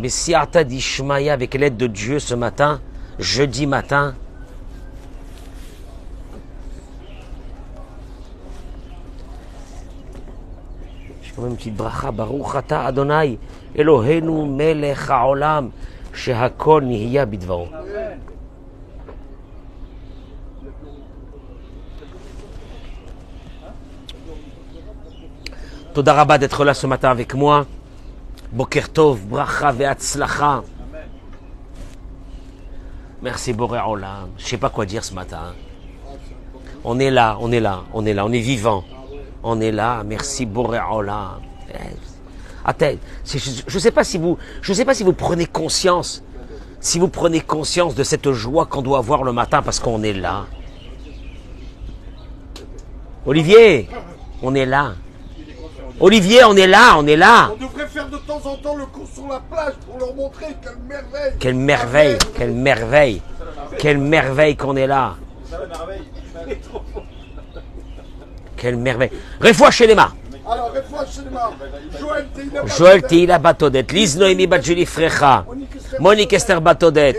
Mais si Ata d'Ishmaïa, avec l'aide de Dieu ce matin, jeudi matin, j'ai quand même une petite bracha, Baruch Ata Adonai, Eloheinu melech haolam, shehakol nihiya bidvaro. Toda Rabba d'être là ce matin avec moi. Boker Tov, bracha ve'atzlacha. Merci Boré Olam. Je sais pas quoi dire ce matin. On est là, on est vivant. On est là, merci Boré Olam. Je sais pas si vous prenez conscience, de cette joie qu'on doit avoir le matin parce qu'on est là. Olivier, on est là. Olivier, on est là. On devrait faire de temps en temps le cours sur la plage pour leur montrer quelle merveille. Quelle merveille qu'on est là. Quelle merveille. Refoua Shelema. Alors, Refoua Shelema. Joël Teila Batodet. Lise Noémie Badjuli Frecha. Monique Esther Batodet.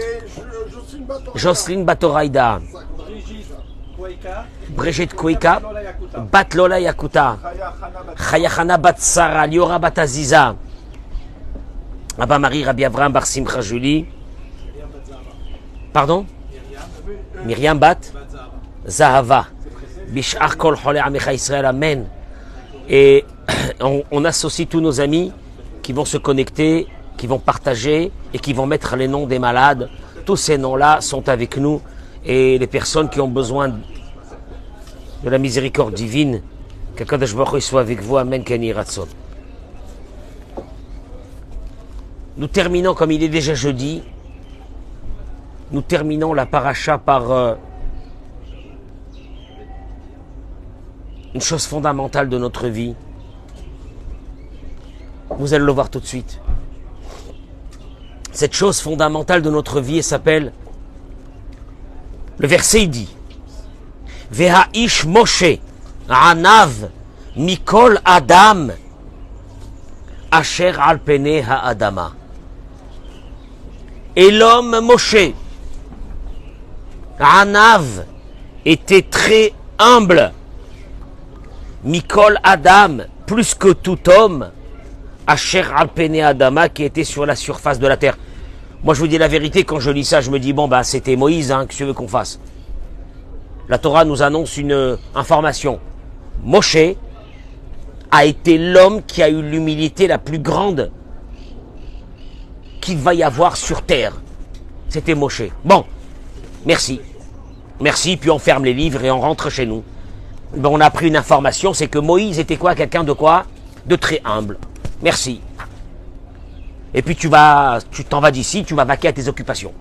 Jocelyne Batoraïda. Brigitte Kouika, Bat Lola Yakuta, Chayachana Bat Sarah, Liora Bat Aziza, Abba Marie Rabbi Avraham Bar Simcha Julie, pardon, Myriam Bat Zahava, Bishar Kol Chole Amecha Israël, Amen. Et on associe tous nos amis qui vont se connecter, qui vont partager et qui vont mettre les noms des malades. Tous ces noms-là sont avec nous et les personnes qui ont besoin de la miséricorde divine, que Kadosh Baruch Hu soit avec vous, Amen, Ken Yirah Tzon. Nous terminons, comme il est déjà jeudi, nous terminons la paracha par une chose fondamentale de notre vie. Vous allez le voir tout de suite. Cette chose fondamentale de notre vie, elle s'appelle, le verset il dit, Veha'ish Moshe, Anav, Mikol Adam, Asher al Pene Ha'adama. Et l'homme Moshe, Anav, était très humble. Mikol Adam, plus que tout homme, Asher al Pene Ha'adama, qui était sur la surface de la terre. Moi, je vous dis la vérité, quand je lis ça, je me dis, bon, bah, c'était Moïse, que tu veux qu'on fasse. La Torah nous annonce une information. Moshe a été l'homme qui a eu l'humilité la plus grande qu'il va y avoir sur terre. C'était Moshe. Bon, merci. Merci, puis on ferme les livres et on rentre chez nous. Ben, on a appris une information, c'est que Moïse était quoi? Quelqu'un de quoi? De très humble. Merci. Et puis tu t'en vas d'ici, tu vas vaquer à tes occupations.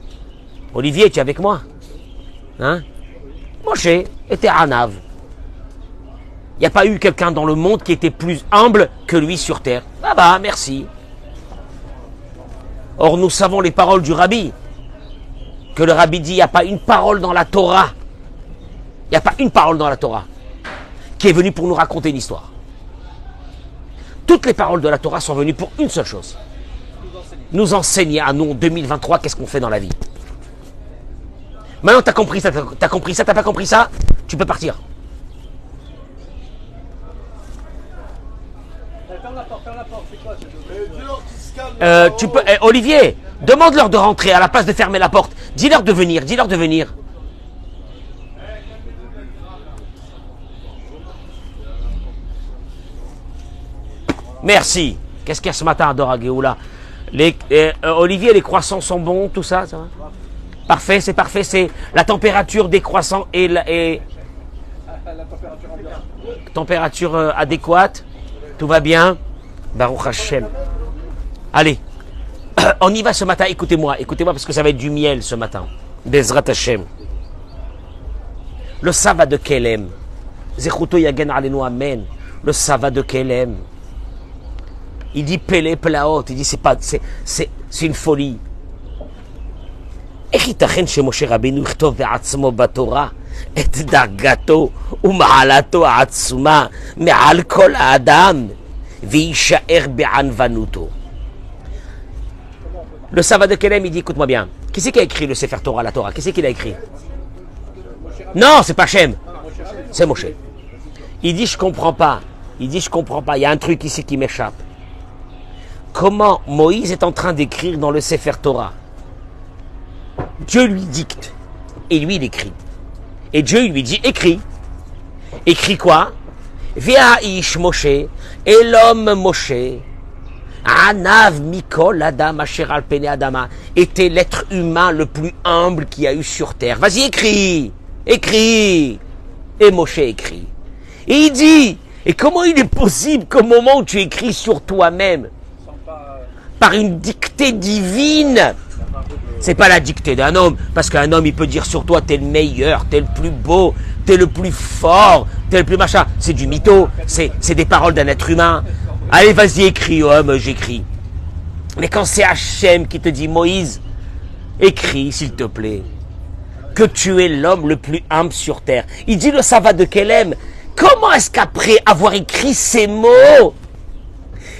Olivier, tu es avec moi? Hein? Moshe était Anav. Il n'y a pas eu quelqu'un dans le monde qui était plus humble que lui sur terre. Ah bah, merci. Or, nous savons les paroles du Rabbi. Que le Rabbi dit, il n'y a pas une parole dans la Torah. Il n'y a pas une parole dans la Torah qui est venue pour nous raconter une histoire. Toutes les paroles de la Torah sont venues pour une seule chose. Nous enseigner à nous en 2023 qu'est-ce qu'on fait dans la vie. Maintenant, t'as compris ça, t'as pas compris ça, tu peux partir. Ferme la porte, c'est quoi? Tu peux, Olivier, demande-leur de rentrer à la place de fermer la porte. Dis-leur de venir. Merci. Qu'est-ce qu'il y a ce matin à Dora Géoula? Olivier, les croissants sont bons, tout ça, ça va? Parfait, c'est la température des croissants et la température adéquate. Tout va bien. Baruch Hashem. Allez, on y va ce matin. Écoutez-moi parce que ça va être du miel ce matin. Bezrat Hashem. Le Sava de Kelem. Zechuto Yagen Alenu Amen. Le Sava de Kelem. Il dit Pele Plaot. Il dit c'est une folie. איך ייתכן שמשה רבינו יכתוב בעצמו בתורה את דרגתו ומעלתו העצומה מעל כל האדם ויישאר בענוונותו? Le Sava de Kelem, il dit, écoute-moi bien, qui c'est qui a écrit le Sefer Torah, la Torah? Qui c'est qui l'a écrit? Non, c'est pas Shem, c'est Moshe. Il dit, je comprends pas. Il dit, je comprends pas. Il y a un truc ici qui m'échappe. Comment Moïse est en train d'écrire dans le Sefer Torah? Dieu lui dicte. Et lui, il écrit. Et Dieu lui dit, écris. Écris quoi? Ve'aish Moshe. Et l'homme Moshe. Anav Mikol Adam Asher al Pene Adama. Était l'être humain le plus humble qu'il y a eu sur terre. Vas-y, écris. Écris. Et Moshe écrit. Et il dit, et comment il est possible qu'au moment où tu écris sur toi-même, par une dictée divine, c'est pas la dictée d'un homme, parce qu'un homme il peut dire sur toi, t'es le meilleur, t'es le plus beau, t'es le plus fort, t'es le plus machin, c'est du mytho, c'est des paroles d'un être humain. Allez, vas-y, écris, homme, j'écris. Mais quand c'est Hachem qui te dit, Moïse, écris, s'il te plaît, que tu es l'homme le plus humble sur terre. Il dit le Sava de Kelem. Comment est-ce qu'après avoir écrit ces mots,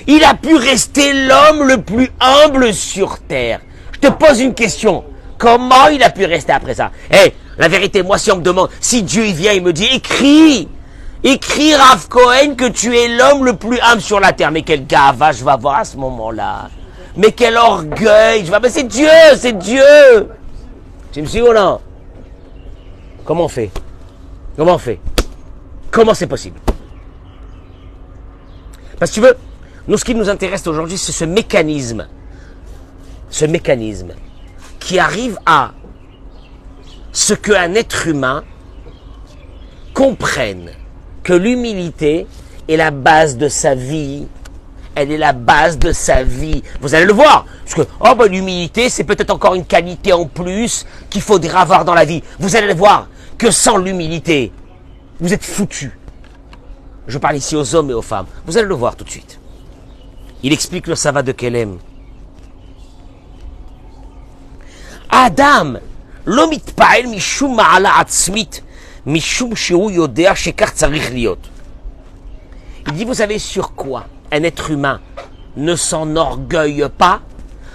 il a pu rester l'homme le plus humble sur terre? Je te pose une question. Comment il a pu rester après ça? La vérité, moi, si on me demande, si Dieu il vient, il me dit, écris Rav Cohen que tu es l'homme le plus humble sur la terre. Mais quel gava je vais avoir à ce moment-là? Mais quel orgueil je vais avoir. Mais c'est Dieu. Tu me suis ou non? Comment on fait? Comment c'est possible? Parce que tu veux, nous, ce qui nous intéresse aujourd'hui, c'est ce mécanisme qui arrive à ce qu'un être humain comprenne que l'humilité est la base de sa vie. Elle est la base de sa vie. Vous allez le voir. Parce que, l'humilité, c'est peut-être encore une qualité en plus qu'il faudra avoir dans la vie. Vous allez le voir que sans l'humilité, vous êtes foutus. Je parle ici aux hommes et aux femmes. Vous allez le voir tout de suite. Il explique le Sava de Kelem. Adam, lo mitpa'el mishum ma'ala atzmit, mishum shehu yodea shekach tzarich liot. Il dit, vous savez sur quoi un être humain ne s'enorgueille pas?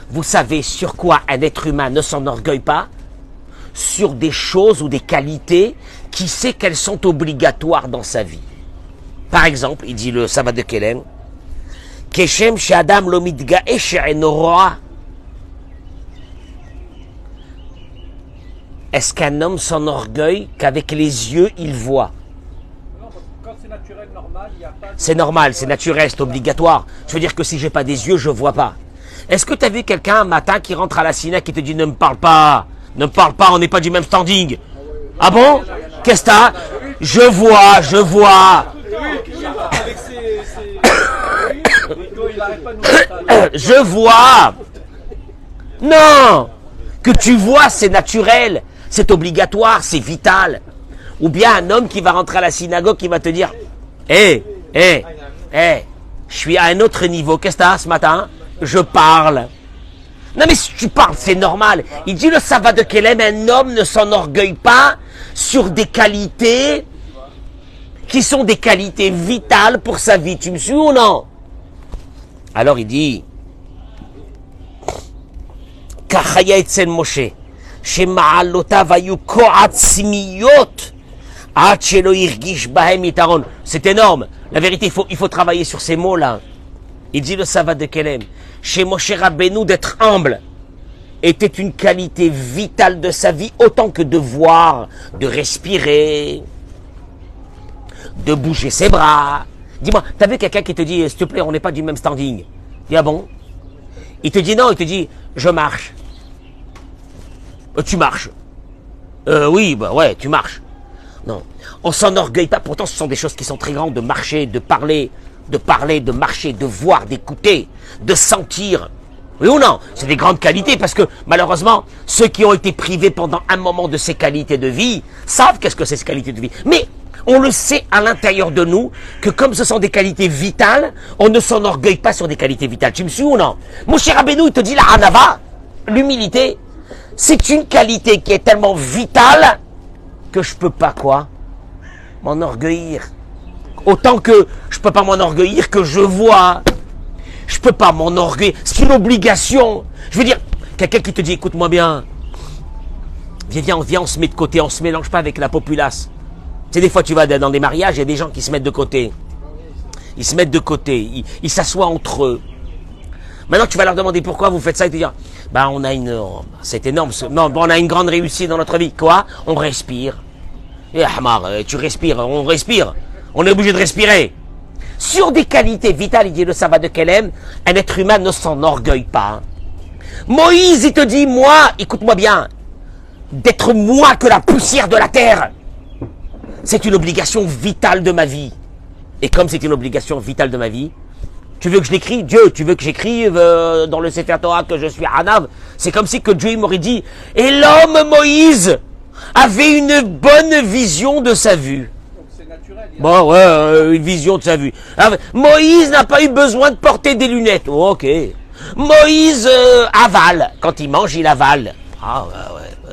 Vous savez sur quoi un être humain ne s'enorgueille pas? Sur des choses ou des qualités qui sait qu'elles sont obligatoires dans sa vie. Par exemple, il dit le Sava de Kelem, Keshem she'adam lo mitga'e she'eno ro'a. Est-ce qu'un homme s'enorgueille qu'avec les yeux il voit? Non, quand c'est naturel, normal, il n'y a pas de... C'est normal, c'est naturel, c'est obligatoire. Je veux dire que si j'ai pas des yeux, je vois pas. Est-ce que tu as vu quelqu'un un matin qui rentre à la synagogue qui te dit ne me parle pas, on n'est pas du même standing? Ah bon? Qu'est-ce que t'as? Je vois. Je vois. Non. Que tu vois, c'est naturel, c'est obligatoire, c'est vital. Ou bien un homme qui va rentrer à la synagogue qui va te dire, je suis à un autre niveau. Qu'est-ce que t'as ce matin? Je parle. Non mais si tu parles, c'est normal. Il dit le Sava de Kelem, un homme ne s'enorgueille pas sur des qualités qui sont des qualités vitales pour sa vie. Tu me suis ou non? Alors il dit, Kachaya etzel Moshe, shema'alotav hayu ko'atzmiyot, ad shelo irgish bahem yitaron. C'est énorme. La vérité, il faut travailler sur ces mots-là. Il dit le Sava de Kelem, chez Moshe Rabbeinu, d'être humble était une qualité vitale de sa vie, autant que de voir, de respirer, de bouger ses bras. Dis-moi, t'as vu quelqu'un qui te dit, s'il te plaît, on n'est pas du même standing? Dis, ah bon? Il te dit non, il te dit, je marche. Tu marches. Oui, ouais, tu marches. Non, on s'enorgueille pas, pourtant ce sont des choses qui sont très grandes, de marcher, de parler, de marcher, de voir, d'écouter, de sentir. Oui ou non? C'est des grandes qualités parce que malheureusement, ceux qui ont été privés pendant un moment de ces qualités de vie savent qu'est-ce que c'est ces qualités de vie. Mais on le sait à l'intérieur de nous que comme ce sont des qualités vitales, on ne s'enorgueille pas sur des qualités vitales. Tu me suis ou non? Mon cher Rabbeinu, il te dit la hanava, l'humilité, c'est une qualité qui est tellement vitale que je peux pas quoi? M'enorgueillir. Autant que je peux pas m'enorgueillir que je vois. Je peux pas m'enorgueillir. C'est une obligation. Je veux dire, Quelqu'un qui te dit, écoute-moi bien, viens, on se met de côté, on se mélange pas avec la populace. Tu sais, des fois, tu vas dans des mariages, il y a des gens qui se mettent de côté. Ils se mettent de côté, ils s'assoient entre eux. Maintenant, tu vas leur demander pourquoi vous faites ça et te dire, bah, c'est énorme, non, on a une grande réussite dans notre vie. Quoi? On respire. Et Ahmar, tu respires, on respire. On est obligé de respirer. Sur des qualités vitales, il dit le Sava de Kelem, un être humain ne s'enorgueille pas. Moïse, il te dit, moi, écoute-moi bien, d'être moins que la poussière de la terre, c'est une obligation vitale de ma vie. Et comme c'est une obligation vitale de ma vie, tu veux que je l'écris, Dieu, tu veux que j'écrive dans le Sefer Torah que je suis Hanav, c'est comme si que Dieu m'aurait dit, et l'homme Moïse avait une bonne vision de sa vue. Donc c'est naturel. Bon, ouais, une vision de sa vue. Moïse n'a pas eu besoin de porter des lunettes. Oh, ok. Moïse avale. Quand il mange, il avale. Ah, ouais.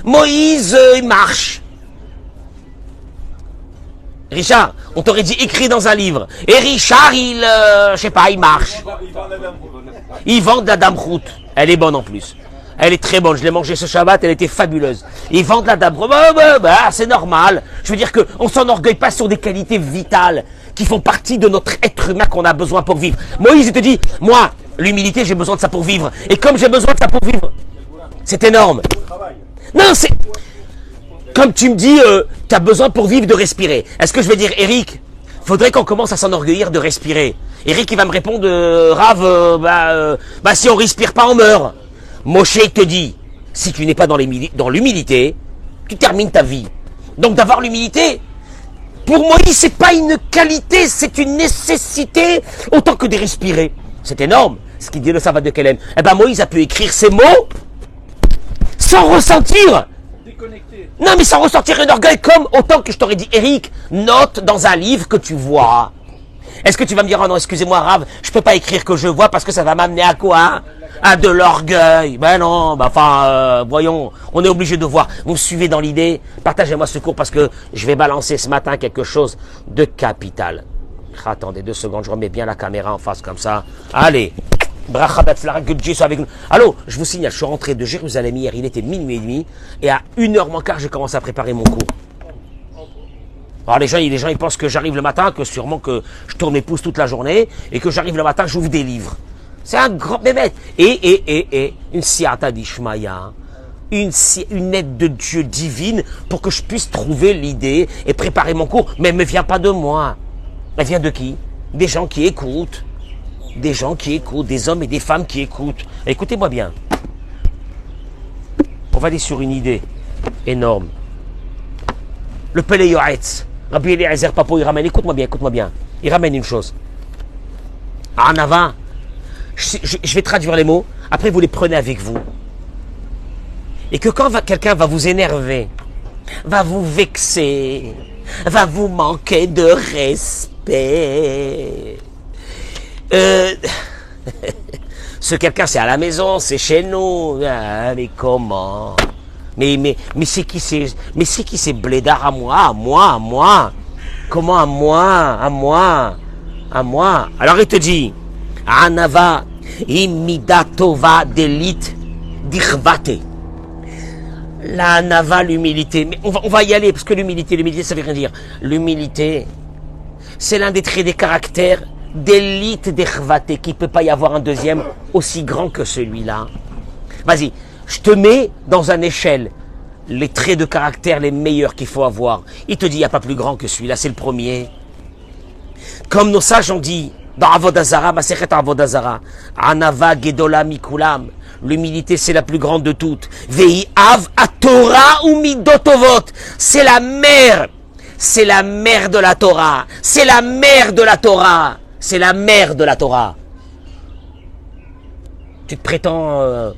Moïse, il marche. Richard, on t'aurait dit écrit dans un livre. Et Richard, je sais pas, il marche. Il vend de la damroute. Elle est bonne en plus. Elle est très bonne. Je l'ai mangée ce Shabbat, elle était fabuleuse. Ils vendent de la damroute. C'est normal. Je veux dire qu'on ne s'enorgueille pas sur des qualités vitales qui font partie de notre être humain qu'on a besoin pour vivre. Moïse, il te dit, moi, l'humilité, j'ai besoin de ça pour vivre. Et comme j'ai besoin de ça pour vivre, c'est énorme. Non, c'est... Comme tu me dis, tu as besoin pour vivre de respirer. Est-ce que je vais dire, Eric, faudrait qu'on commence à s'enorgueillir de respirer. Eric, il va me répondre, Rav, si on respire pas, on meurt. Moshe, il te dit, si tu n'es pas dans l'humilité, tu termines ta vie. Donc d'avoir l'humilité, pour Moïse, c'est pas une qualité, c'est une nécessité, autant que de respirer. C'est énorme, ce qu'il dit le Shabbat de Kelem. Eh ben Moïse a pu écrire ces mots sans ressentir. Déconnecté. Non, mais sans ressentir un orgueil, comme autant que je t'aurais dit, Eric, note dans un livre que tu vois. Est-ce que tu vas me dire, oh non, excusez-moi, Rav, je peux pas écrire que je vois parce que ça va m'amener à quoi? À de l'orgueil. Ben non, voyons, on est obligé de voir. Vous me suivez dans l'idée? Partagez-moi ce cours parce que je vais balancer ce matin quelque chose de capital. Attendez 2 secondes, je remets bien la caméra en face comme ça. Allez. Que Dieu soit avec nous. Allô, je vous signale, je suis rentré de Jérusalem hier, il était 00h30 et à 1h moins quart, j'ai commencé à préparer mon cours. Alors les gens ils pensent que j'arrive le matin, que sûrement que je tourne mes pouces toute la journée et que j'arrive le matin, j'ouvre des livres. C'est un grand bébé. Et une siata d'Ishmaïa, une aide de Dieu divine pour que je puisse trouver l'idée et préparer mon cours. Mais elle ne vient pas de moi. Elle vient de qui? Des gens qui écoutent. Des gens qui écoutent, des hommes et des femmes qui écoutent. Écoutez-moi bien. On va aller sur une idée énorme. Le Pele Yoetz, Rabbi Eliezer Papo, il ramène, écoute-moi bien. Il ramène une chose. Anava, je vais traduire les mots, après vous les prenez avec vous. Et que quand quelqu'un va vous énerver, va vous vexer, va vous manquer de respect, ce quelqu'un c'est à la maison, c'est chez nous. Ah, mais comment? Mais c'est qui c'est blédard à moi? Comment à moi? Alors il te dit, Anava imidatova d'élite d'irvate. La Anava, l'humilité. Mais on va y aller parce que l'humilité ça veut rien dire. L'humilité, c'est l'un des traits des caractères d'élite d'Irvate, qu'il ne peut pas y avoir un deuxième aussi grand que celui-là. Vas-y, je te mets dans une échelle les traits de caractère les meilleurs qu'il faut avoir. Il te dit, il n'y a pas plus grand que celui-là, c'est le premier. Comme nos sages ont dit, dans Avodazara, Masechet Avodazara, Anava Gedola Mikulam, l'humilité c'est la plus grande de toutes. Vei Av Atora ou Midotovot, c'est la mère de la Torah, c'est la mère de la Torah. C'est la mère de la Torah. Tu te prétends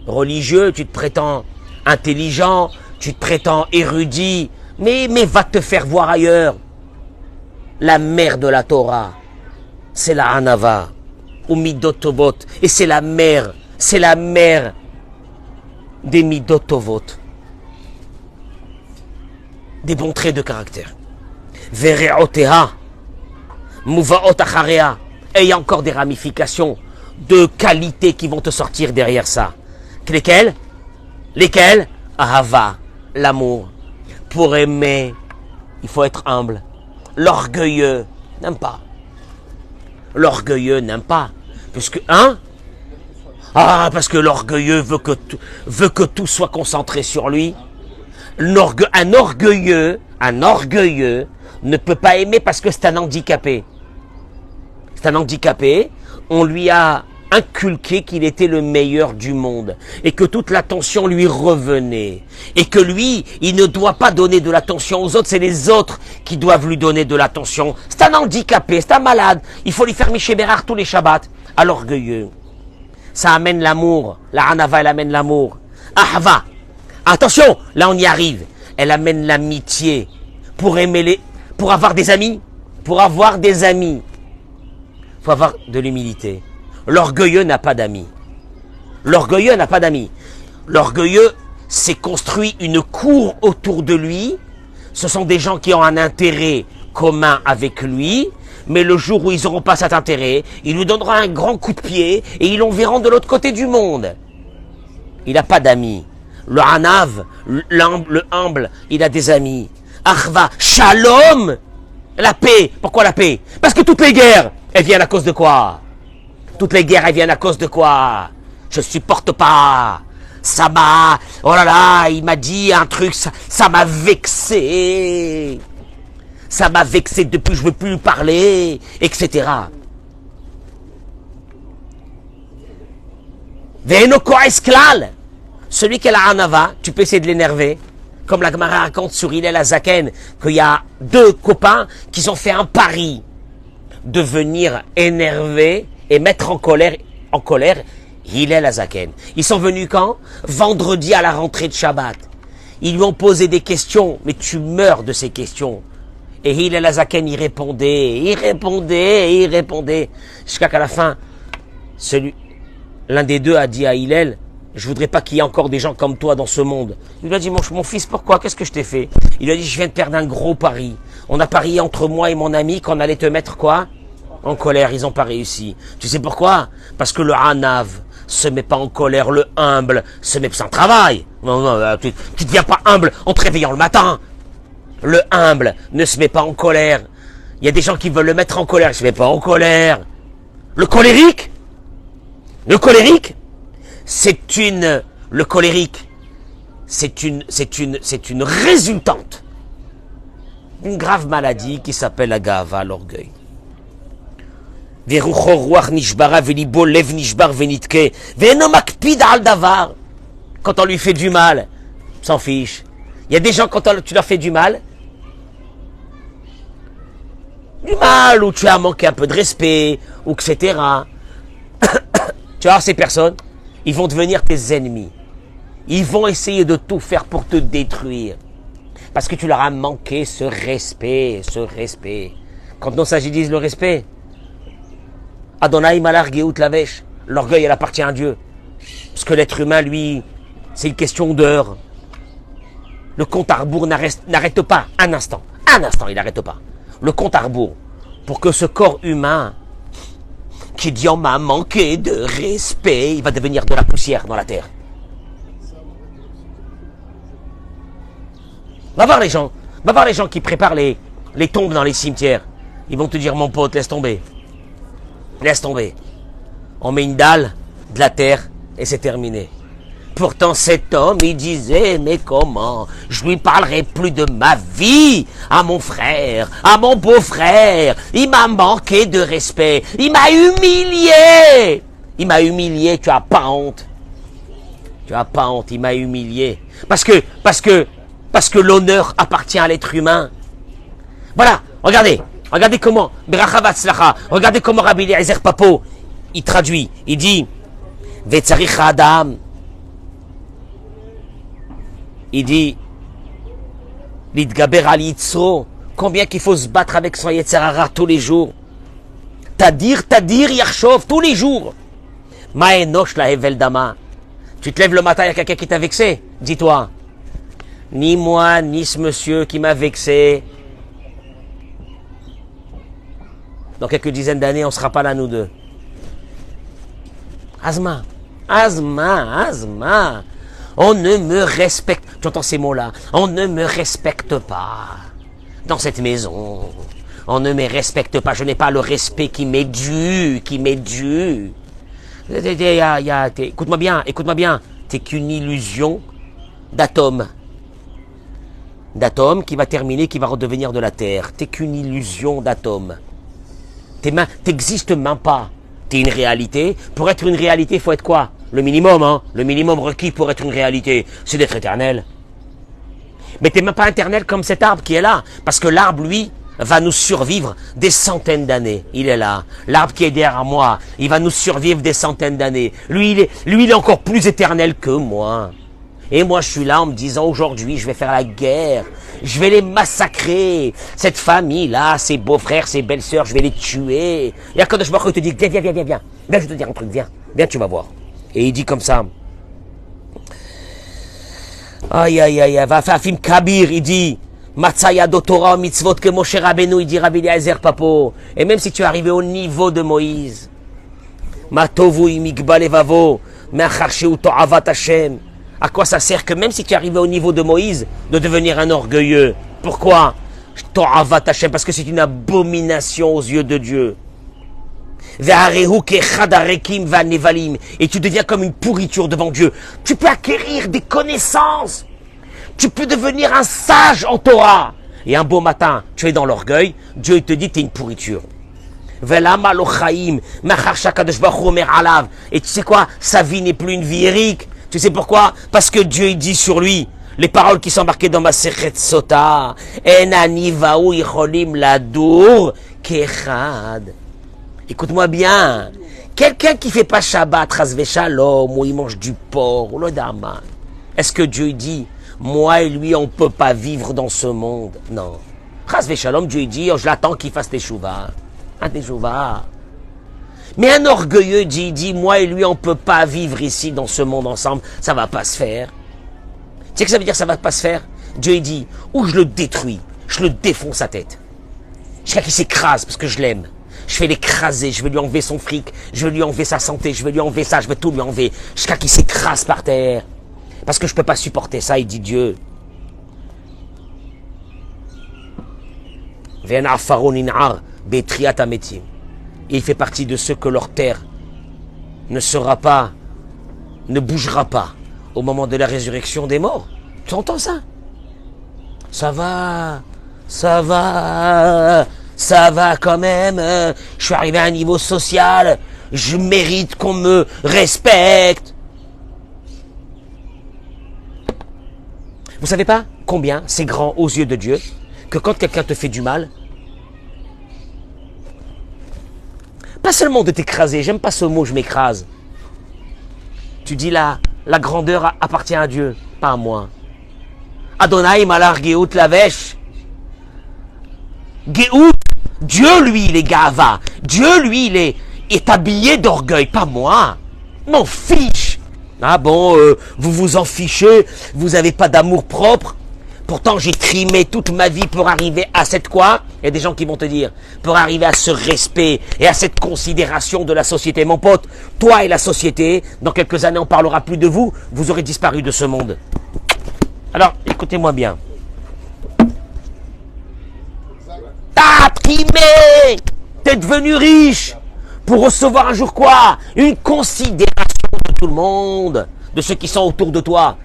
religieux, tu te prétends intelligent, tu te prétends érudit, mais va te faire voir ailleurs. La mère de la Torah, c'est la Hanava, ou Midotovot, et c'est la mère des Midotovot, des bons traits de caractère. Vereoteha, Mouvaot Acharea, et il y a encore des ramifications de qualité qui vont te sortir derrière ça. Lesquels? Lesquels? Ahava, l'amour. Pour aimer, il faut être humble. L'orgueilleux n'aime pas. L'orgueilleux n'aime pas. Puisque, hein? Ah, parce que l'orgueilleux veut que tout soit concentré sur lui. Un orgueilleux ne peut pas aimer parce que c'est un handicapé. C'est un handicapé. On lui a inculqué qu'il était le meilleur du monde et que toute l'attention lui revenait et que lui, il ne doit pas donner de l'attention aux autres, c'est les autres qui doivent lui donner de l'attention. C'est un handicapé, c'est un malade. Il faut lui faire Miché Bérard tous les Shabbats. À l'orgueilleux, ça amène l'amour. La Hanava, elle amène l'amour. Ahava, attention, là on y arrive. Elle amène l'amitié pour avoir des amis. Pour avoir des amis, il faut avoir de l'humilité. L'orgueilleux n'a pas d'amis. L'orgueilleux n'a pas d'amis. L'orgueilleux s'est construit une cour autour de lui. Ce sont des gens qui ont un intérêt commun avec lui. Mais le jour où ils n'auront pas cet intérêt, il lui donnera un grand coup de pied et ils l'enverront de l'autre côté du monde. Il n'a pas d'amis. Le Hanav, le humble, il a des amis. Achva, Shalom, la paix. Pourquoi la paix? Parce que toutes les guerres, elles viennent à cause de quoi? Toutes les guerres, elles viennent à cause de quoi? Je supporte pas. Ça m'a... Oh là là, il m'a dit un truc, ça m'a vexé. Ça m'a vexé depuis, je ne veux plus lui parler, etc. Ve'enoko esklal. Celui qui a la Hanava, tu peux essayer de l'énerver. Comme la Gemara raconte sur Hillel Azaken, qu'il y a deux copains qui ont fait un pari de venir énerver et mettre en colère Hillel Azaken. Ils sont venus quand? Vendredi à la rentrée de Shabbat. Ils lui ont posé des questions, mais tu meurs de ces questions. Et Hillel Azaken, il répondait, jusqu'à qu'à la fin, l'un des deux a dit à Hillel, je voudrais pas qu'il y ait encore des gens comme toi dans ce monde. Il lui a dit, mon fils, pourquoi? Qu'est-ce que je t'ai fait? Il lui a dit, je viens de perdre un gros pari. On a parié entre moi et mon ami qu'on allait te mettre quoi? En colère. Ils n'ont pas réussi. Tu sais pourquoi? Parce que le Hanav se met pas en colère, le humble se met sans travail. Non, tu ne deviens pas humble en te réveillant le matin. Le humble ne se met pas en colère. Il y a des gens qui veulent le mettre en colère, il ne se met pas en colère. Le colérique, c'est une résultante d'une grave maladie qui s'appelle la gava, l'orgueil. Quand on lui fait du mal, s'en fiche. Il y a des gens, quand tu leur fais du mal, où tu as manqué un peu de respect, ou etc. Tu vois, ces personnes, ils vont devenir tes ennemis. Ils vont essayer de tout faire pour te détruire. Parce que tu leur as manqué ce respect. Quand on s'agit le respect, Adonai Malar Geout Lavesh, l'orgueil, elle appartient à Dieu. Parce que l'être humain, lui, c'est une question d'heure. Le compte à rebours n'arrête pas un instant. Il n'arrête pas. Le compte à rebours. Pour que ce corps humain, qui dit on m'a manqué de respect, il va devenir de la poussière dans la terre. Va voir les gens qui préparent les tombes dans les cimetières. Ils vont te dire, mon pote, laisse tomber. On met une dalle, de la terre, et c'est terminé. Pourtant cet homme, il disait, mais comment? Je lui parlerai plus de ma vie à mon frère, à mon beau-frère. Il m'a manqué de respect. Il m'a humilié. Tu as pas honte. Il m'a humilié. Parce que l'honneur appartient à l'être humain. Voilà, regardez comment, regardez comment Rabbi Eliezer Papo, il traduit, il dit, Vetzarich Adam, il dit, Lidgaber al Yitzro, combien qu'il faut se battre avec son Yetzer Hara tous les jours. Tadir, Yarshov, tous les jours. Maenosh la Hevel Dama. Tu te lèves le matin, il y a quelqu'un qui t'a vexé. Dis-toi, ni moi, ni ce monsieur qui m'a vexé. Dans quelques dizaines d'années, on ne sera pas là, nous deux. Azma, Azma. On ne me respecte. Tu entends ces mots-là? On ne me respecte pas dans cette maison. On ne me respecte pas. Je n'ai pas le respect qui m'est dû. Écoute-moi bien. T'es qu'une illusion d'atome. D'atome qui va terminer, qui va redevenir de la terre. T'es qu'une illusion d'atome. T'existes même pas. T'es une réalité. Pour être une réalité, il faut être quoi? Le minimum, hein. Le minimum requis pour être une réalité, c'est d'être éternel. Mais t'es même pas éternel comme cet arbre qui est là. Parce que l'arbre, lui, va nous survivre des centaines d'années. Il est là. L'arbre qui est derrière moi, il va nous survivre des centaines d'années. Lui, il est encore plus éternel que moi. Et moi, je suis là en me disant, aujourd'hui, je vais faire la guerre. Je vais les massacrer. Cette famille-là, ses beaux-frères, ses belles-sœurs, je vais les tuer. Et à Kadosh Baruch Hu te dit, viens. Viens, je vais te dire un truc, viens, tu vas voir. Et il dit comme ça. Aïe, va faire un film Kabir, il dit, Matzaya do Torah mitzvot que Moshe Rabbeinu, il dit Rabbi Eliezer Papo. Et même si tu es arrivé au niveau de Moïse, Matovu imikba levavo, me'acharsheu to'avat Hashem. À quoi ça sert que même si tu es arrivé au niveau de Moïse, de devenir un orgueilleux? Pourquoi? To'avat Hashem, parce que c'est une abomination aux yeux de Dieu. Et tu deviens comme une pourriture devant Dieu. Tu peux acquérir des connaissances. Tu peux devenir un sage en Torah. Et un beau matin, tu es dans l'orgueil. Dieu te dit, tu es une pourriture. Et tu sais quoi? Sa vie n'est plus une vie héroïque. Tu sais pourquoi? Parce que Dieu il dit sur lui les paroles qui sont marquées dans ma Masechet Sota. Enani vaou yicholim ladur kechad. Écoute-moi bien. Quelqu'un qui fait pas Shabbat, Chasvé Shalom, ou il mange du porc, ou le dama. Est-ce que Dieu dit, moi et lui, on peut pas vivre dans ce monde? Non. Chasvé Shalom, Dieu dit, je l'attends qu'il fasse teshuva. Un teshuva. Mais un orgueilleux dit, moi et lui, on peut pas vivre ici dans ce monde ensemble. Ça va pas se faire. Tu sais que ça veut dire ça va pas se faire? Dieu dit, ou je le détruis, je le défonce sa tête. Jusqu'à qu'il s'écrase parce que je l'aime. Je vais l'écraser, je vais lui enlever son fric, je vais lui enlever sa santé, je vais lui enlever ça, je vais tout lui enlever. Jusqu'à qu'il s'écrase par terre. Parce que je ne peux pas supporter ça, il dit Dieu. Il fait partie de ceux que leur terre ne bougera pas au moment de la résurrection des morts. Tu entends ça? Ça va quand même, je suis arrivé à un niveau social, je mérite qu'on me respecte. Vous savez pas combien c'est grand aux yeux de Dieu que quand quelqu'un te fait du mal, pas seulement de t'écraser, j'aime pas ce mot, je m'écrase. Tu dis la grandeur appartient à Dieu, pas à moi. Adonai malar geout lavesh. Geout, Dieu lui il est gava. Dieu lui il est habillé d'orgueil, pas moi. M'en fiche. Ah bon, vous vous en fichez, vous n'avez pas d'amour propre. Pourtant j'ai trimé toute ma vie pour arriver à cette quoi? Il y a des gens qui vont te dire, pour arriver à ce respect et à cette considération de la société. Mon pote, toi et la société, dans quelques années on parlera plus de vous, vous aurez disparu de ce monde. Alors, écoutez-moi bien. T'as trimé, t'es devenu riche pour recevoir un jour quoi? Une considération de tout le monde, de ceux qui sont autour de toi.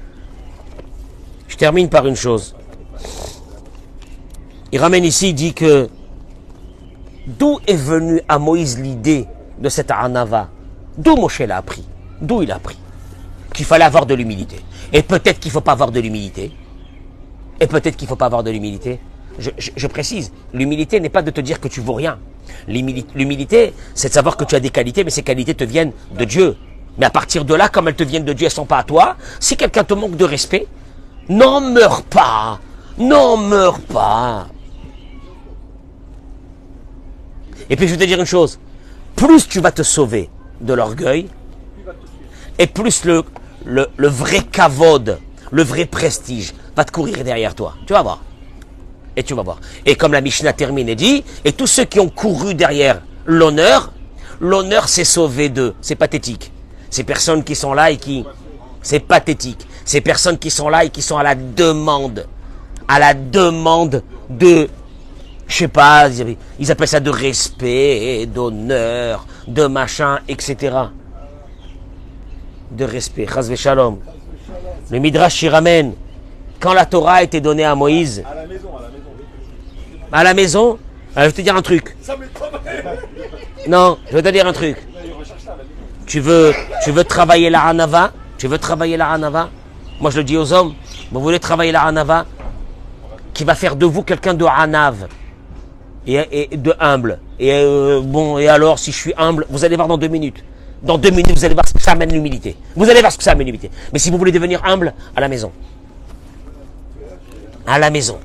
Je termine par une chose. Il ramène ici, il dit que d'où est venue à Moïse l'idée de cette anava? D'où Moshe l'a appris? D'où il a appris? Qu'il fallait avoir de l'humilité. Et peut-être qu'il ne faut pas avoir de l'humilité. Et peut-être qu'il ne faut pas avoir de l'humilité. Je précise, l'humilité n'est pas de te dire que tu vaux rien. L'humilité, c'est de savoir que tu as des qualités, mais ces qualités te viennent de Dieu. Mais à partir de là, comme elles te viennent de Dieu, elles ne sont pas à toi. Si quelqu'un te manque de respect, n'en meurs pas. N'en meurs pas. Et puis je vais te dire une chose. Plus tu vas te sauver de l'orgueil, et plus le vrai kavod, le vrai prestige va te courir derrière toi. Tu vas voir. Et tu vas voir. Et comme la Mishnah termine et dit, et tous ceux qui ont couru derrière l'honneur s'est sauvé d'eux. C'est pathétique. Ces personnes qui sont là et qui... C'est pathétique. Ces personnes qui sont là et qui sont à la demande de... Je sais pas, ils appellent ça de respect, d'honneur, de machin, etc. De respect. Chas v'shalom. Le Midrash y ramène. Quand la Torah a été donnée à Moïse... À la maison. À la maison, je vais te dire un truc. Non, je vais te dire un truc. Tu veux travailler la Hanava? Moi, je le dis aux hommes. Vous voulez travailler la Hanava? Qui va faire de vous quelqu'un de Hanav. Et de humble. Et et alors, si je suis humble, vous allez voir dans 2 minutes. Dans 2 minutes, vous allez voir ce que ça amène l'humilité. Mais si vous voulez devenir humble, à la maison. À la maison.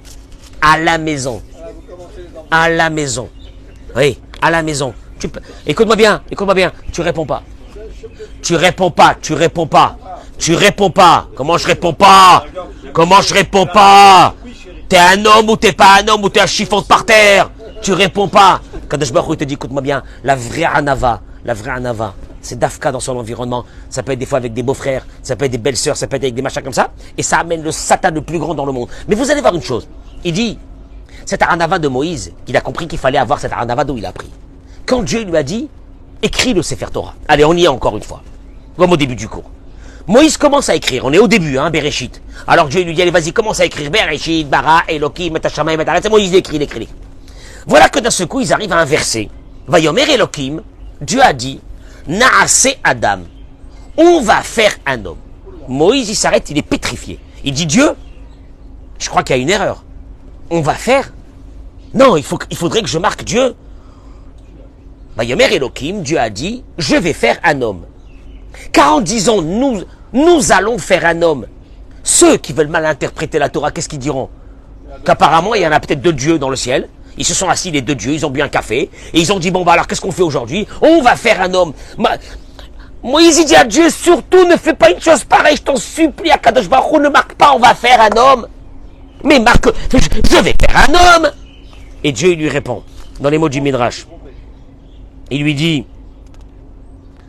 Oui, à la maison. Écoute-moi bien. Tu réponds pas. Comment je réponds pas? T'es un homme ou t'es pas un homme ou t'es un chiffon par terre? Tu réponds pas. Kadosh Baruch Hu te dit, écoute-moi bien, la vraie Hanava, c'est Dafka dans son environnement. Ça peut être des fois avec des beaux-frères, ça peut être des belles-sœurs, ça peut être avec des machins comme ça. Et ça amène le Satan le plus grand dans le monde. Mais vous allez voir une chose. Il dit, cette Hanava de Moïse, il a compris qu'il fallait avoir cette Hanava d'où il a pris. Quand Dieu lui a dit, écris le Sefer Torah. Allez, on y est encore une fois. Comme au début du cours. Moïse commence à écrire. On est au début, Bereshit. Alors Dieu lui dit, allez, vas-y, commence à écrire. Bereshit, Bara, Elohim, Etashamaim, Etaret. C'est Moïse, il écrit. Voilà que d'un seul coup, ils arrivent à un verset. Vayomer Elohim, Dieu a dit, Naase Adam. On va faire un homme. Moïse, il s'arrête, il est pétrifié. Il dit, Dieu, je crois qu'il y a une erreur. On va faire? Non, il faudrait que je marque Dieu. Vayomer Elohim, Dieu a dit, je vais faire un homme. Car en disant, nous allons faire un homme, ceux qui veulent mal interpréter la Torah, qu'est-ce qu'ils diront? Qu'apparemment, il y en a peut-être 2 dieux dans le ciel. Ils se sont assis, les 2 dieux, ils ont bu un café, et ils ont dit, bon, alors, qu'est-ce qu'on fait aujourd'hui? On va faire un homme. Moïse, il dit à Dieu, surtout, ne fais pas une chose pareille, je t'en supplie, à Kadosh Baruch Hu, ne marque pas, on va faire un homme. Mais marque, je vais faire un homme. Et Dieu, il lui répond, dans les mots du Midrash. Il lui dit,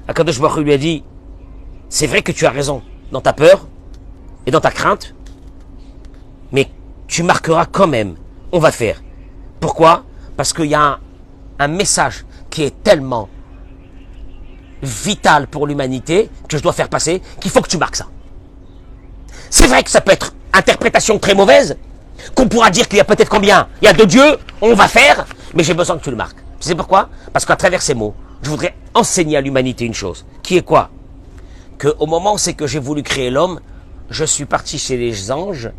Akadosh Baruch Hu lui a dit, c'est vrai que tu as raison dans ta peur et dans ta crainte, mais tu marqueras quand même, on va faire. Pourquoi? Parce qu'il y a un message qui est tellement vital pour l'humanité que je dois faire passer, qu'il faut que tu marques ça. C'est vrai que ça peut être interprétation très mauvaise, qu'on pourra dire qu'il y a peut-être combien? Il y a 2 dieux, on va faire, mais j'ai besoin que tu le marques. Tu sais pourquoi? Parce qu'à travers ces mots, je voudrais enseigner à l'humanité une chose, qui est quoi? Qu'au moment où c'est que j'ai voulu créer l'homme, je suis parti chez les anges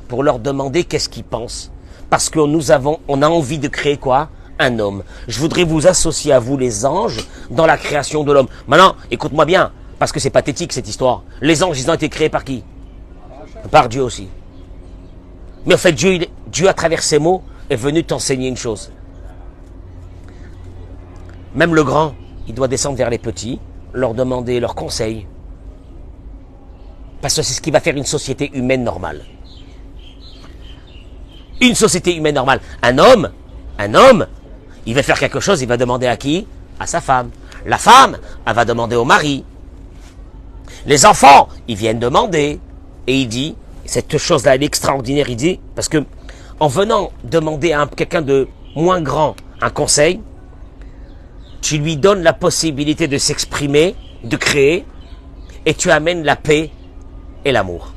pour leur demander qu'est-ce qu'ils pensent. Parce que on a envie de créer quoi? Un homme. Je voudrais vous associer à vous les anges dans la création de l'homme. Maintenant, écoute-moi bien, parce que c'est pathétique cette histoire. Les anges, ils ont été créés par qui? Par Dieu aussi. Mais en fait, Dieu à travers ces mots, est venu t'enseigner une chose. Même le grand, il doit descendre vers les petits, leur demander leurs conseils. Parce que c'est ce qui va faire une société humaine normale. Une société humaine normale. Un homme, il va faire quelque chose, il va demander à qui? À sa femme. La femme, elle va demander au mari. Les enfants, ils viennent demander. Et il dit, cette chose-là, elle est extraordinaire, il dit, parce que en venant demander à quelqu'un de moins grand un conseil, tu lui donnes la possibilité de s'exprimer, de créer, et tu amènes la paix et l'amour.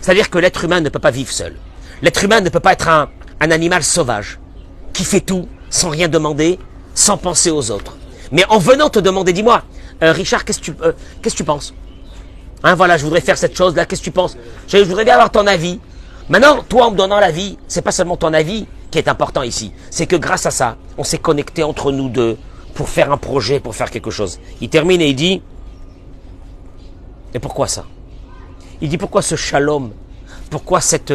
C'est-à-dire que l'être humain ne peut pas vivre seul. L'être humain ne peut pas être un animal sauvage, qui fait tout, sans rien demander, sans penser aux autres. Mais en venant te demander, dis-moi, Richard, qu'est-ce que tu penses? Voilà, je voudrais faire cette chose-là, qu'est-ce que tu penses? Je voudrais bien avoir ton avis. Maintenant, toi, en me donnant l'avis, c'est pas seulement ton avis qui est important ici. C'est que grâce à ça, on s'est connecté entre nous deux pour faire un projet, pour faire quelque chose. Il termine et il dit, et pourquoi ça? Il dit, pourquoi ce shalom? Pourquoi cette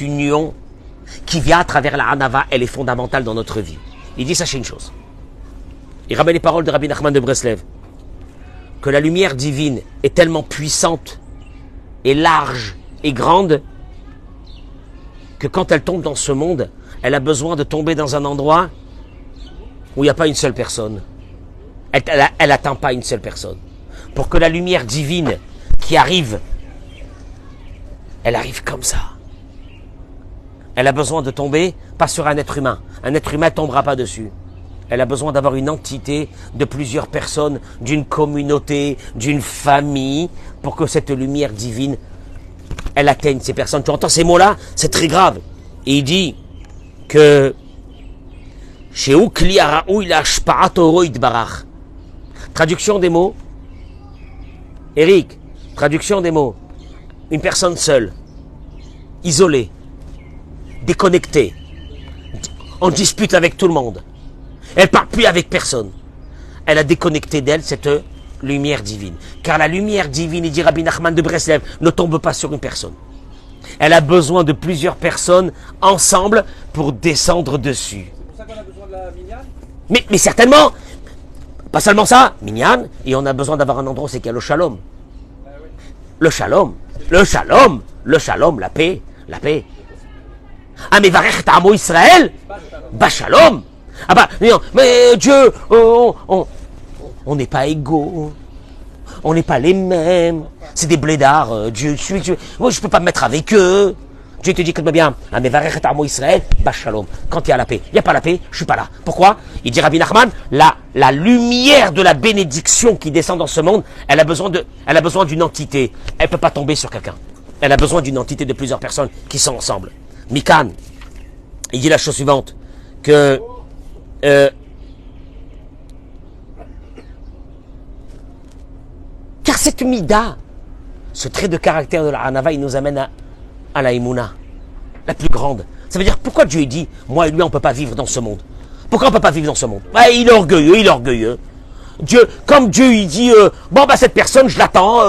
union qui vient à travers la Hanava, elle est fondamentale dans notre vie? Il dit, sachez une chose. Il ramène les paroles de Rabbi Nachman de Breslev, que la lumière divine est tellement puissante et large et grande que quand elle tombe dans ce monde, elle a besoin de tomber dans un endroit où il n'y a pas une seule personne. Elle n'atteint pas une seule personne. Pour que la lumière divine qui arrive, elle arrive comme ça. Elle a besoin de tomber, pas sur un être humain. Un être humain ne tombera pas dessus. Elle a besoin d'avoir une entité de plusieurs personnes, d'une communauté, d'une famille, pour que cette lumière divine, elle atteigne ces personnes. Tu entends ces mots-là? C'est très grave. Et il dit que traduction des mots. Eric, traduction des mots. Une personne seule, isolée, déconnectée, en dispute avec tout le monde. Elle ne parle plus avec personne. Elle a déconnecté d'elle cette lumière divine. Car la lumière divine, il dit Rabbi Nachman de Breslev, ne tombe pas sur une personne. Elle a besoin de plusieurs personnes ensemble pour descendre dessus. C'est pour ça qu'on a besoin de la minyan? Mais certainement, pas seulement ça, minyan, et on a besoin d'avoir un endroit où c'est qu'il y a le shalom. Oui. Le shalom, la paix. Ah mais varech ta'amo Israël, bah shalom. Ah bah non, mais Dieu, on n'est pas égaux, on n'est pas les mêmes. C'est des blédards. Dieu, moi je peux pas me mettre avec eux. Dieu te dit, écoute-moi bien, ah mais varech ta'amo Israël, bah shalom. Quand il y a la paix, il n'y a pas la paix, je suis pas là. Pourquoi? Il dit Rabbi Nachman, la lumière de la bénédiction qui descend dans ce monde, elle a besoin d'une entité. Elle peut pas tomber sur quelqu'un. Elle a besoin d'une entité de plusieurs personnes qui sont ensemble. Mikan, il dit la chose suivante, que car cette mida, ce trait de caractère de la Hanava, il nous amène à la Emouna, la plus grande. Ça veut dire, pourquoi Dieu dit, moi et lui, on ne peut pas vivre dans ce monde? Pourquoi on ne peut pas vivre dans ce monde? Il est orgueilleux. Dieu, comme Dieu, il dit, cette personne, je l'attends,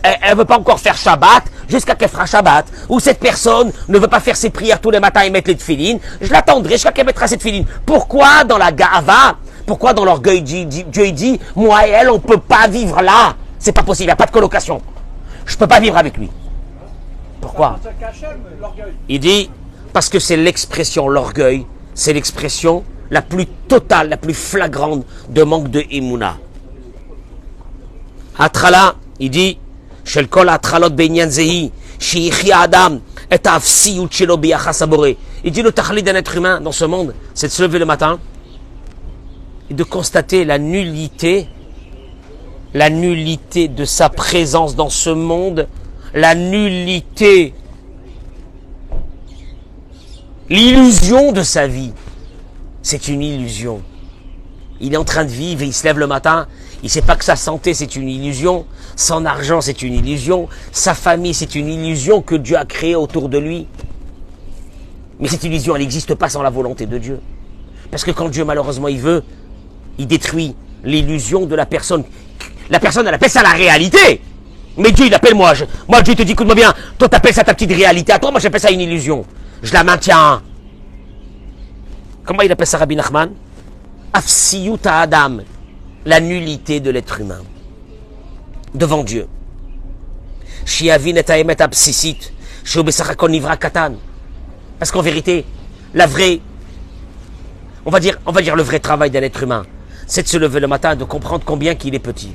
elle veut pas encore faire Shabbat, jusqu'à qu'elle fera Shabbat. Ou cette personne ne veut pas faire ses prières tous les matins et mettre les tefilines, je l'attendrai jusqu'à qu'elle mettra ses tefilines. Pourquoi dans la Ga'ava, pourquoi dans l'orgueil, Dieu il dit, moi et elle, on peut pas vivre là? C'est pas possible, il n'y a pas de colocation. Je peux pas vivre avec lui. Pourquoi? Il dit, parce que c'est l'expression, l'orgueil, c'est l'expression la plus totale, la plus flagrante de manque de Emouna. Atrala, il dit, Shel kol atralot be'inyan zehi, sheyichia adam, et ha'afsiyut shelo biyachas haboré. Il dit, le tachlit d'un être humain dans ce monde, c'est de se lever le matin et de constater la nullité de sa présence dans ce monde, la nullité, l'illusion de sa vie. C'est une illusion. Il est en train de vivre et il se lève le matin, il ne sait pas que sa santé c'est une illusion, son argent c'est une illusion, sa famille c'est une illusion que Dieu a créée autour de lui. Mais cette illusion, elle n'existe pas sans la volonté de Dieu. Parce que quand Dieu malheureusement il veut, il détruit l'illusion de la personne. La personne, elle appelle ça la réalité. Mais Dieu, il appelle moi. Moi, Dieu te dit, écoute-moi bien, toi, t'appelles ça ta petite réalité. À toi, moi, j'appelle ça une illusion. Je la maintiens. Comment il appelle ça, Rabbi Nachman? Afsiyut Adam. La nullité de l'être humain. Devant Dieu. Shiavin et haemet absisit. Sheobesachakon nivra katan. Parce qu'en vérité, la vraie, on va dire le vrai travail d'un être humain, c'est de se lever le matin et de comprendre combien qu'il est petit.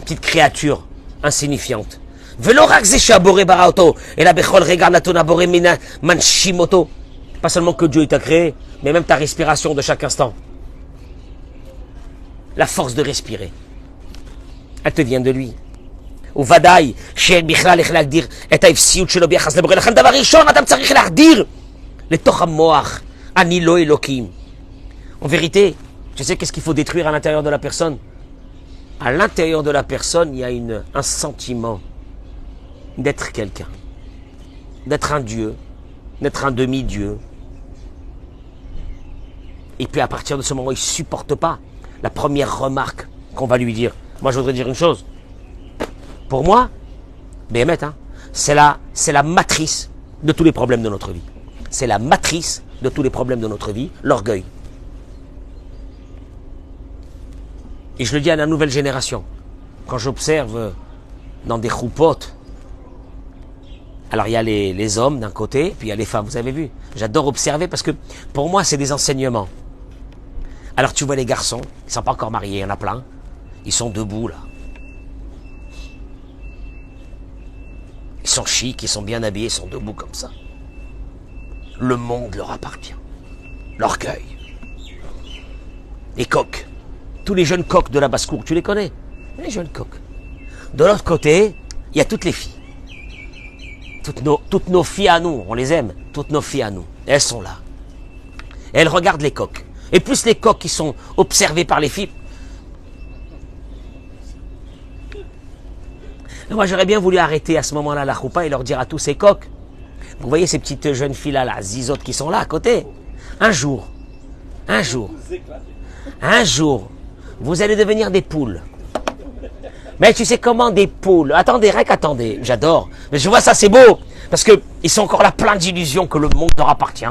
Petite créature insignifiante. Pas seulement que Dieu t'a créé, mais même ta respiration de chaque instant. La force de respirer, elle te vient de lui. Ou vadaï, chez Bichlal dire et Taïfsiut chez l'Obiachas le Borel, Chandavar Rishon, Adam Tsarich l'Ardir, les Tochamoach, Anilo Elokim. En vérité, tu sais qu'est-ce qu'il faut détruire à l'intérieur de la personne? À l'intérieur de la personne, il y a un sentiment d'être quelqu'un, d'être un Dieu, d'être un demi-Dieu. Et puis à partir de ce moment, il ne supporte pas la première remarque qu'on va lui dire. Moi, je voudrais dire une chose. Pour moi, Béhémet, c'est la matrice de tous les problèmes de notre vie. C'est la matrice de tous les problèmes de notre vie, l'orgueil. Et je le dis à la nouvelle génération. Quand j'observe dans des choupotes, alors il y a les hommes d'un côté, puis il y a les femmes, vous avez vu. J'adore observer parce que pour moi, c'est des enseignements. Alors tu vois les garçons, ils ne sont pas encore mariés, il y en a plein. Ils sont debout là. Ils sont chics, ils sont bien habillés, ils sont debout comme ça. Le monde leur appartient. L'orgueil. Les coqs. Tous les jeunes coqs de la basse-cour, tu les connais? Les jeunes coqs. De l'autre côté, il y a toutes les filles. Toutes nos filles à nous, on les aime. Toutes nos filles à nous. Elles sont là. Et elles regardent les coqs. Et plus les coqs qui sont observés par les filles. Et moi, j'aurais bien voulu arrêter à ce moment-là la choupa et leur dire à tous ces coqs, vous voyez ces petites jeunes filles-là, là, zizotes qui sont là à côté, un jour, vous allez devenir des poules. Mais tu sais comment des poules? Attendez, rien qu'attendez, j'adore. Mais je vois ça, c'est beau, parce que ils sont encore là plein d'illusions que le monde leur appartient.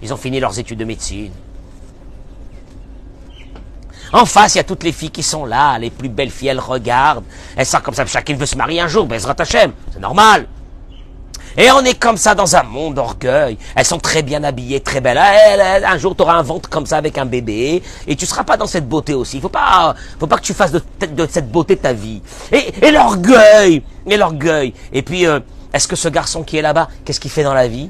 Ils ont fini leurs études de médecine. En face, il y a toutes les filles qui sont là, les plus belles filles, elles regardent. Elles sont comme ça, chacune veut se marier un jour, Bezrat Hashem, c'est normal. Et on est comme ça dans un monde d'orgueil. Elles sont très bien habillées, très belles. Un jour, tu auras un ventre comme ça avec un bébé, et tu seras pas dans cette beauté aussi. Faut pas que tu fasses de cette beauté ta vie. Et l'orgueil, Et puis, est-ce que ce garçon qui est là-bas, qu'est-ce qu'il fait dans la vie?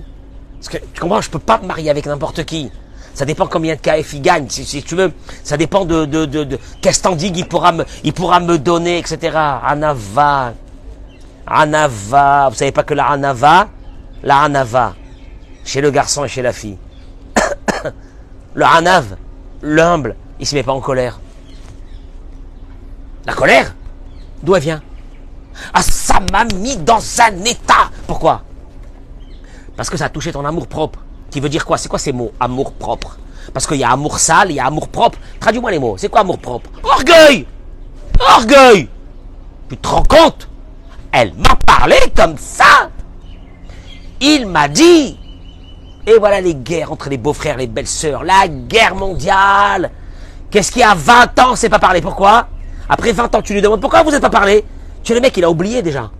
Parce que, tu comprends, je peux pas me marier avec n'importe qui. Ça dépend combien de KF il gagne, si tu veux. Ça dépend de quel standing il pourra me donner, etc. Anava. Vous savez pas que la anava, chez le garçon et chez la fille. Le anav, l'humble, il se met pas en colère. La colère, d'où elle vient? Ah, ça m'a mis dans un état. Pourquoi? Parce que ça a touché ton amour propre. Qui veut dire quoi? C'est quoi ces mots? Amour propre. Parce qu'il y a amour sale, il y a amour propre. Traduis-moi les mots. C'est quoi amour propre? Orgueil! Tu te rends compte? Elle m'a parlé comme ça. Il m'a dit. Et voilà les guerres entre les beaux-frères, les belles-sœurs. La guerre mondiale. Qu'est-ce qu'il y a 20 ans, c'est pas parlé? Pourquoi? Après 20 ans, tu lui demandes pourquoi vous n'êtes pas parlé? Tu es le mec, il a oublié déjà.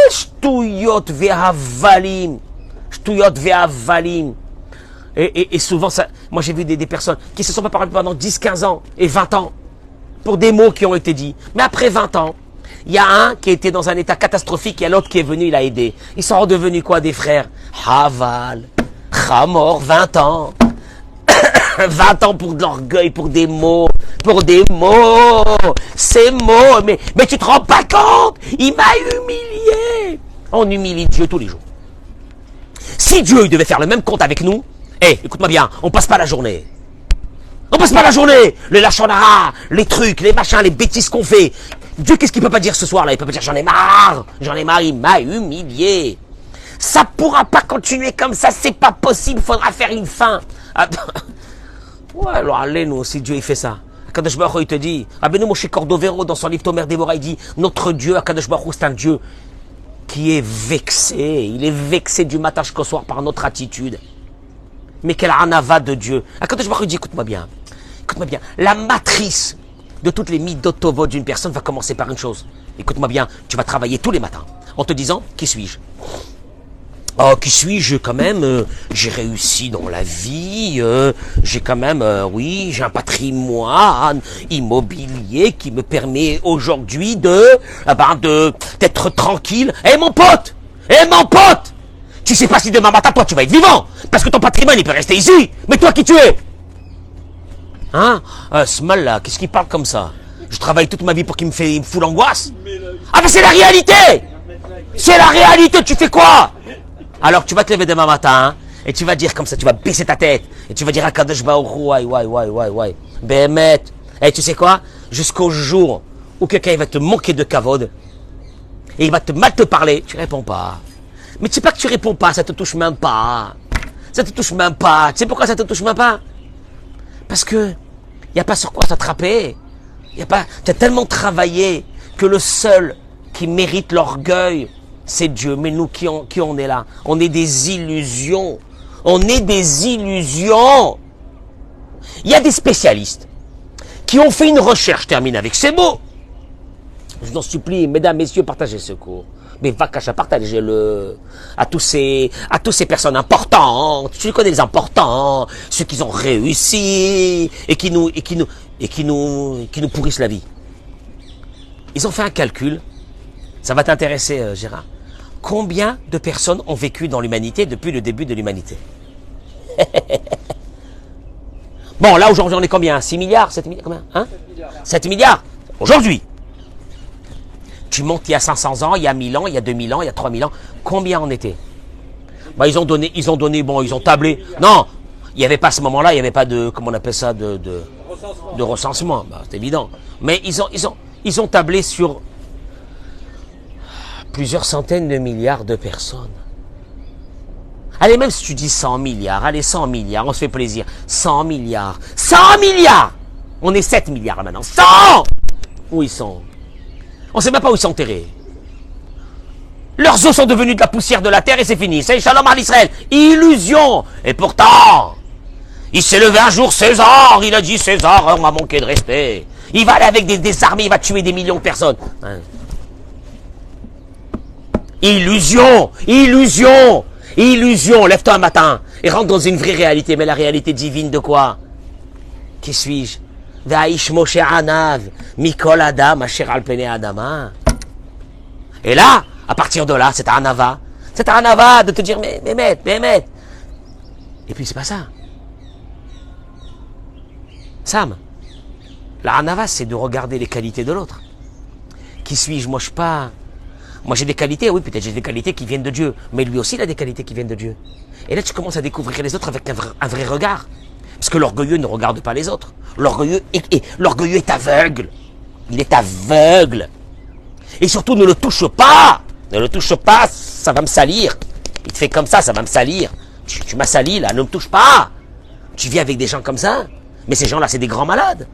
Shtouyot ve'havalim. Et souvent, ça, moi j'ai vu des personnes qui se sont pas parlé pendant 10, 15 ans et 20 ans pour des mots qui ont été dits. Mais après 20 ans, il y a un qui était dans un état catastrophique et l'autre qui est venu, il a aidé. Ils sont redevenus quoi, des frères? Haval, Hamor, 20 ans. 20 ans pour de l'orgueil, pour des mots. Ces mots, mais tu te rends pas compte? Il m'a humilié. On humilie Dieu tous les jours. Si Dieu il devait faire le même compte avec nous, écoute-moi bien, on passe pas la journée. Le lachonara, les trucs, les machins, les bêtises qu'on fait. Dieu, qu'est-ce qu'il peut pas dire ce soir là? Il peut pas dire j'en ai marre, il m'a humilié. Ça pourra pas continuer comme ça, c'est pas possible, faudra faire une fin. Ouais, alors allez nous, si Dieu il fait ça. Akadosh Baruch Hu, il te dit, Rabbeinu Moshe Cordovero dans son livre Tomer Devorah, il dit, notre Dieu, Akadosh Baruch Hu, c'est un Dieu qui est vexé. Il est vexé du matin jusqu'au soir par notre attitude. Mais quelle anava de Dieu. Akadosh Baruch Hu dit, écoute-moi bien. La matrice de toutes les midot tovot d'une personne va commencer par une chose. Écoute-moi bien, tu vas travailler tous les matins en te disant, qui suis-je? Oh, qui suis-je quand même? J'ai réussi dans la vie, j'ai quand même, oui, j'ai un patrimoine immobilier qui me permet aujourd'hui d'être tranquille. Mon pote, tu sais pas si demain matin, toi, tu vas être vivant, parce que ton patrimoine, il peut rester ici, mais toi, qui tu es? Hein? Ce mal-là, qu'est-ce qu'il parle comme ça? Je travaille toute ma vie pour qu'il me fout l'angoisse? Ah, mais c'est la réalité! C'est la réalité, tu fais quoi? Alors tu vas te lever demain matin, et tu vas dire comme ça, tu vas baisser ta tête, et tu vas dire à Kadosh Baruch Hu, ouais, Bémet. Et tu sais quoi? Jusqu'au jour où quelqu'un va te manquer de kavod, et il va mal te parler, tu réponds pas. Mais tu sais pas que tu réponds pas, ça te touche même pas. Tu sais pourquoi ça te touche même pas? Parce que y a pas sur quoi s'attraper. Tu as tellement travaillé que le seul qui mérite l'orgueil, c'est Dieu. Mais nous, qui on est là? On est des illusions. Il y a des spécialistes qui ont fait une recherche, termine avec ces mots. Je vous en supplie, mesdames, messieurs, partagez ce cours. Mais Vakasha, partagez-le à tous ces personnes importantes. Tu connais les importants, ceux qui ont réussi et qui nous pourrissent la vie. Ils ont fait un calcul. Ça va t'intéresser, Gérard. Combien de personnes ont vécu dans l'humanité depuis le début de l'humanité? Bon, là, aujourd'hui, on est combien? 6 milliards? 7 milliards? Combien? Hein? 7 milliards. Aujourd'hui. Tu montes il y a 500 ans, il y a 1000 ans, il y a 2000 ans, il y a 3000 ans. Combien on était? Bah, ils ont donné, bon, ils ont tablé. Non, il n'y avait pas à ce moment-là, il n'y avait pas de, comment on appelle ça, de recensement. Bah, c'est évident. Mais ils ont tablé sur plusieurs centaines de milliards de personnes. Allez, même si tu dis 100 milliards, allez, 100 milliards, on se fait plaisir. 100 milliards. 100 milliards! On est 7 milliards là maintenant. 100! Où ils sont? On ne sait même pas où ils sont enterrés. Leurs os sont devenus de la poussière de la terre et c'est fini. C'est Shalom à l'Israël. Illusion. Et pourtant, il s'est levé un jour, César. Il a dit, César, on m'a manqué de respect. Il va aller avec des armées, il va tuer des millions de personnes. Hein. Illusion. Illusion. Illusion. Lève-toi un matin et rentre dans une vraie réalité. Mais la réalité divine de quoi? Qui suis-je? Vaïsh Moshe Anav, Mikol Adam, Asher Alpene Adama. Et là, à partir de là, c'est un anava. C'est un anava de te dire, mais. Et puis c'est pas ça. Sam, la anava, c'est de regarder les qualités de l'autre. Qui suis-je? Moi, je suis pas. Moi, j'ai des qualités, oui, peut-être j'ai des qualités qui viennent de Dieu. Mais lui aussi, il a des qualités qui viennent de Dieu. Et là, tu commences à découvrir les autres avec un vrai regard. Parce que l'orgueilleux ne regarde pas les autres. L'orgueilleux est aveugle. Il est aveugle. Et surtout, ne le touche pas. Ne le touche pas, ça va me salir. Il te fait comme ça va me salir. Tu m'as sali, là, ne me touche pas. Tu vis avec des gens comme ça. Mais ces gens-là, c'est des grands malades.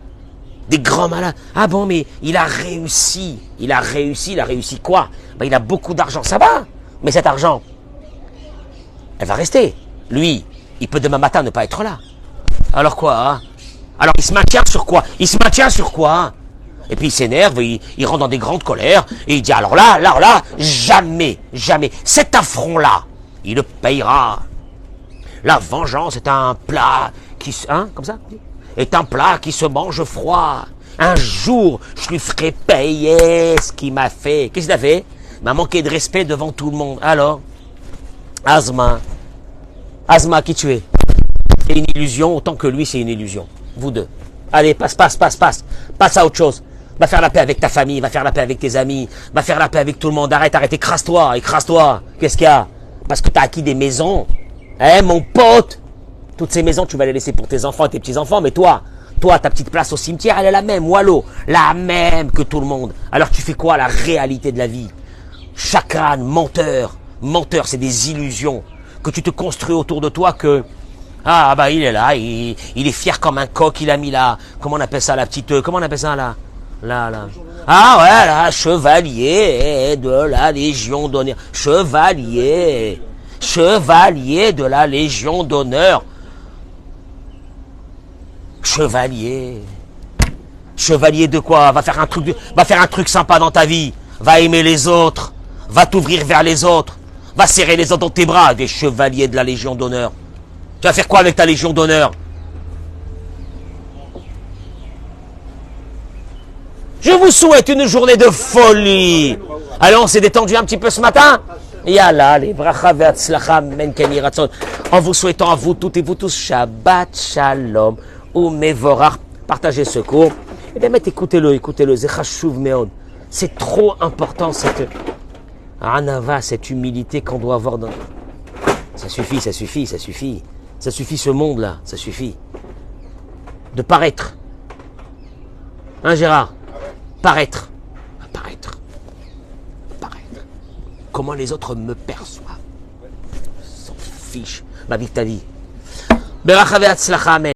Des grands malades. Ah bon, mais il a réussi. Il a réussi quoi? Ben, il a beaucoup d'argent, ça va. Mais cet argent, elle va rester. Lui, il peut demain matin ne pas être là. Alors quoi, hein? Alors il se maintient sur quoi? Et puis il s'énerve, il rentre dans des grandes colères, et il dit alors là, jamais, cet affront-là, il le payera. La vengeance est un plat qui se mange froid. Un jour, je lui ferai payer ce qu'il m'a fait. Qu'est-ce qu'il a fait? Il m'a manqué de respect devant tout le monde. Alors, Asma, qui tu es? C'est une illusion, autant que lui, c'est une illusion. Vous deux. Allez, passe. Passe à autre chose. Va faire la paix avec ta famille, va faire la paix avec tes amis, va faire la paix avec tout le monde. Arrête, écrase-toi. Qu'est-ce qu'il y a? Parce que tu as acquis des maisons. Mon pote? Toutes ces maisons, tu vas les laisser pour tes enfants et tes petits-enfants, mais toi, ta petite place au cimetière, elle est la même, wallo. La même que tout le monde. Alors tu fais quoi? La réalité de la vie. Chakran, menteur. Menteur, c'est des illusions que tu te construis autour de toi que... Ah bah il est là, il est fier comme un coq, il a mis là, comment on appelle ça, la petite, comment on appelle ça là? Ah ouais, là, chevalier de la Légion d'honneur, chevalier de la Légion d'honneur, chevalier de quoi? Va faire un truc sympa dans ta vie, va aimer les autres, va t'ouvrir vers les autres, va serrer les autres dans tes bras, des chevaliers de la Légion d'honneur. Tu vas faire quoi avec ta Légion d'honneur? Je vous souhaite une journée de folie. Alors, on s'est détendu un petit peu ce matin. Yalla, les bracha ve'atzlacha men ken yiratzon. En vous souhaitant à vous toutes et vous tous Shabbat Shalom ou Mevorach. Partagez ce cours. Et bien, écoutez-le. C'est chashuv meod. C'est trop important cette anava, cette humilité qu'on doit avoir dans... Ça suffit. Ça suffit ce monde-là, ça suffit. De paraître. Hein Gérard? Paraître. Comment les autres me perçoivent. S'en fiche. Ma vie, ta vie. Beracha ve'atzlacha, amen.